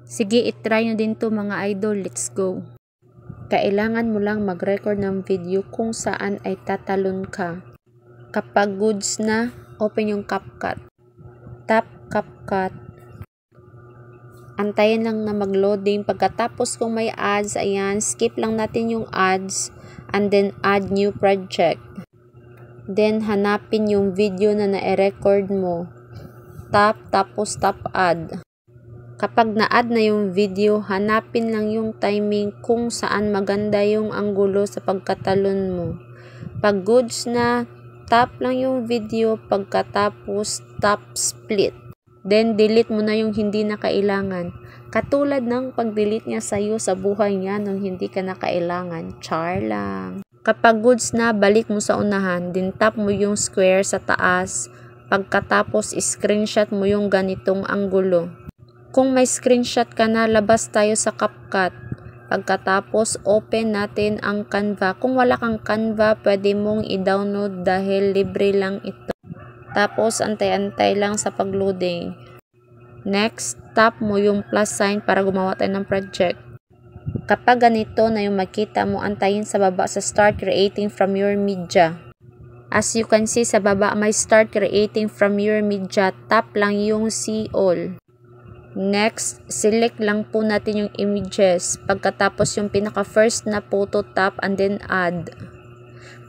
Sige, itry nyo din to mga idol. Let's go. Kailangan mo lang mag-record ng video kung saan ay tatalon ka. Kapag goods na, open yung CapCut. Tap CapCut. Antayin lang na mag-loading. Pagkatapos kung may ads, ayan, skip lang natin yung ads and then add new project. Then hanapin yung video na na-record mo. Tap, tapos tap add. Kapag na-add na yung video, hanapin lang yung timing kung saan maganda yung anggulo sa pagkatalon mo. Pag goods na, tap lang yung video, pagkatapos tap split. Then delete mo na yung hindi na kailangan. Katulad ng pag-delete niya sa'yo sa buhay niya nung hindi ka na kailangan. Char lang. Kapag goods na, balik mo sa unahan. Then tap mo yung square sa taas. Pagkatapos screenshot mo yung ganitong anggulo. Kung may screenshot ka na, labas tayo sa CapCut. Pagkatapos, open natin ang Canva. Kung wala kang Canva, pwede mong i-download dahil libre lang ito. Tapos, antay-antay lang sa pag-loading. Next, tap mo yung plus sign para gumawa tayo ng project. Kapag ganito na yung makita mo, antayin sa baba sa Start Creating from Your Media. As you can see sa baba, may Start Creating from Your Media. Tap lang yung See All. Next, select lang po natin yung images. Pagkatapos yung pinaka-first na photo, tap and then add.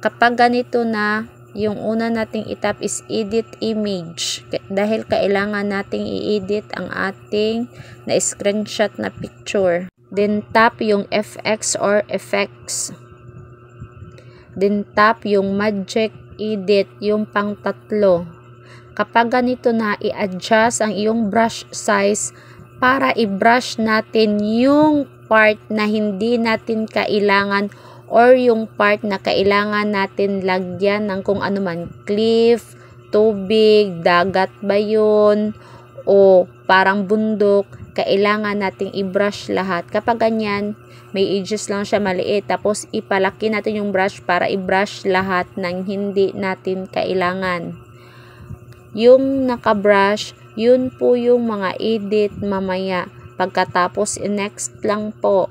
Kapag ganito na, yung una nating itap is edit image. Dahil kailangan nating i-edit ang ating na-screenshot na picture. Then tap yung FX or effects. Then tap yung magic edit, yung pang tatlo. Kapag ganito na, i-adjust ang iyong brush size para i-brush natin yung part na hindi natin kailangan or yung part na kailangan natin lagyan ng kung ano man, cliff, tubig, dagat ba yun, o parang bundok, kailangan nating i-brush lahat. Kapag ganyan, may edges lang siya maliit, tapos ipalaki natin yung brush para i-brush lahat ng hindi natin kailangan. Yung naka-brush, yun po yung mga edit mamaya. Pagkatapos, next lang po.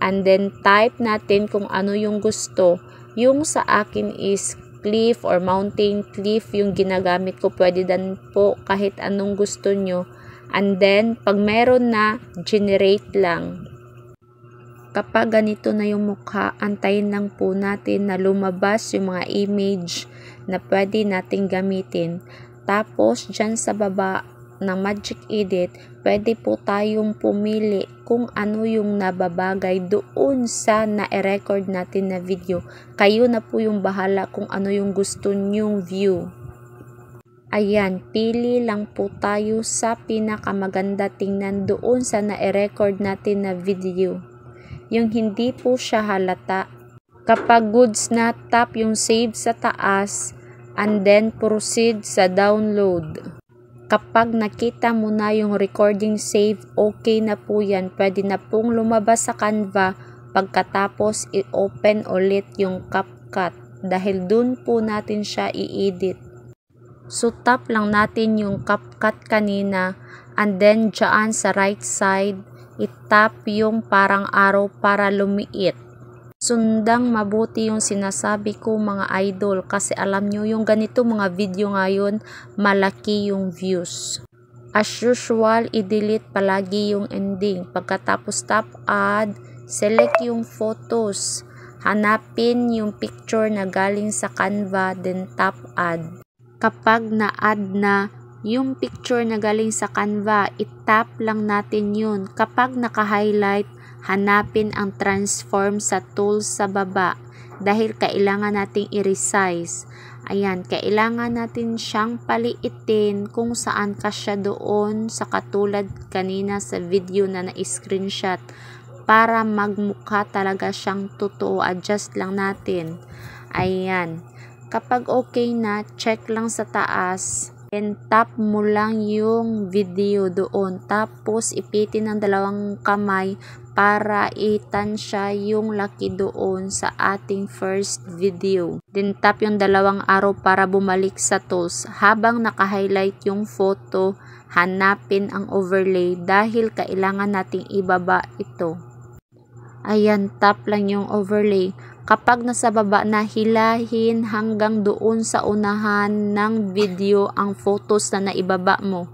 And then, type natin kung ano yung gusto. Yung sa akin is cliff or mountain cliff yung ginagamit ko. Pwede din po kahit anong gusto nyo. And then, pag meron na, generate lang. Kapag ganito na yung mukha, antayin lang po natin na lumabas yung mga image na pwede nating gamitin. Tapos, dyan sa baba ng Magic Edit, pwede po tayong pumili kung ano yung nababagay doon sa na-record natin na video. Kayo na po yung bahala kung ano yung gusto nyong view. Ayan, pili lang po tayo sa pinakamaganda tingnan doon sa na-record natin na video. Yung hindi po siya halata. Kapag goods na, tap yung save sa taas. And then, proceed sa download. Kapag nakita mo na yung recording save, okay na po yan. Pwede na pong lumabas sa Canva. Pagkatapos, i-open ulit yung CapCut. Dahil dun po natin siya i-edit. So, tap lang natin yung CapCut kanina. And then, dyan sa right side, i-tap yung parang arrow para lumiit. Sundang mabuti yung sinasabi ko mga idol kasi alam nyo yung ganito mga video ngayon malaki yung views. As usual, i-delete palagi yung ending. Pagkatapos tap add, select yung photos. Hanapin yung picture na galing sa Canva, then tap add. Kapag na-add na yung picture na galing sa Canva, i-tap lang natin yun. Kapag naka-highlight, hanapin ang transform sa tools sa baba dahil kailangan nating i-resize. Ayan, kailangan natin siyang paliitin kung saan kasya doon sa katulad kanina sa video na na-screenshot para magmukha talaga siyang totoo. Adjust lang natin. Ayan. Kapag okay na, check lang sa taas. And tap mo lang yung video doon. Tapos, ipitin ng dalawang kamay para itansya yung laki doon sa ating first video. Then, tap yung dalawang arrow para bumalik sa tools. Habang naka-highlight yung photo, hanapin ang overlay dahil kailangan nating ibaba ito. Ayan, tap lang yung overlay. Kapag nasa baba na, hilahin hanggang doon sa unahan ng video ang photos na naibaba mo.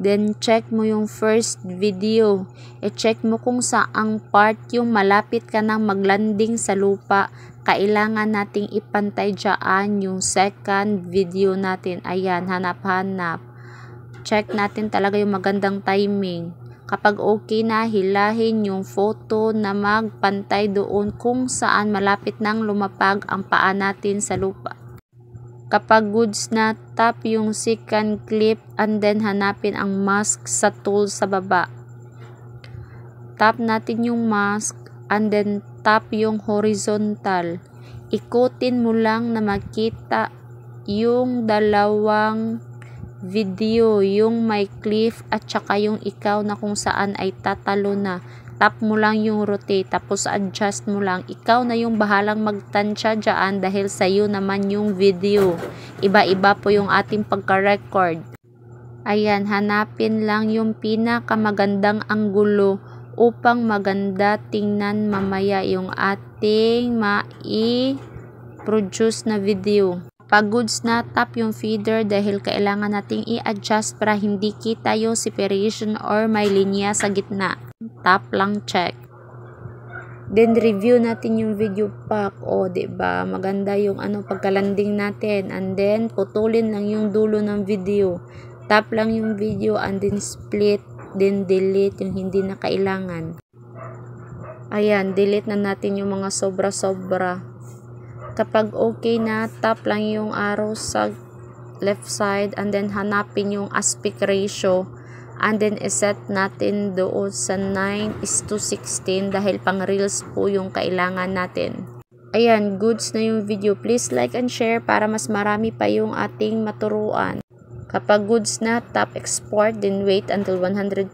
Then, check mo yung first video. I-check mo kung saang part yung malapit ka nang maglanding sa lupa. Kailangan nating ipantay dyan yung second video natin. Ayan, hanap-hanap. Check natin talaga yung magandang timing. Kapag okay na, hilahin yung photo na magpantay doon kung saan malapit nang lumapag ang paa natin sa lupa. Kapag goods na, tap yung second clip and then hanapin ang mask sa tool sa baba. Tap natin yung mask and then tap yung horizontal. Ikutin mo lang na makita yung dalawang video, yung may cliff at saka yung ikaw na kung saan ay tatalo na. Tap mo lang yung rotate, tapos adjust mo lang. Ikaw na yung bahalang magtansya dyan dahil sa'yo naman yung video. Iba-iba po yung ating pagka-record. Ayan, hanapin lang yung pinakamagandang anggulo upang maganda tingnan mamaya yung ating mai-produce na video. Pag goods na, tap yung feeder dahil kailangan nating i-adjust para hindi kita yung separation or may linya sa gitna. Tap lang, check. Then review natin yung video pack. O, diba? Maganda yung pagkalanding natin. And then putulin lang yung dulo ng video. Tap lang yung video and then split, then delete yung hindi na kailangan. Ayan, delete na natin yung mga sobra-sobra. Kapag okay na, tap lang yung arrow sa left side and then hanapin yung aspect ratio and then iset natin doon sa 9:16 dahil pang reels po yung kailangan natin. Ayan, goods na yung video. Please like and share para mas marami pa yung ating maturuan. Kapag goods na, tap export then wait until 100%.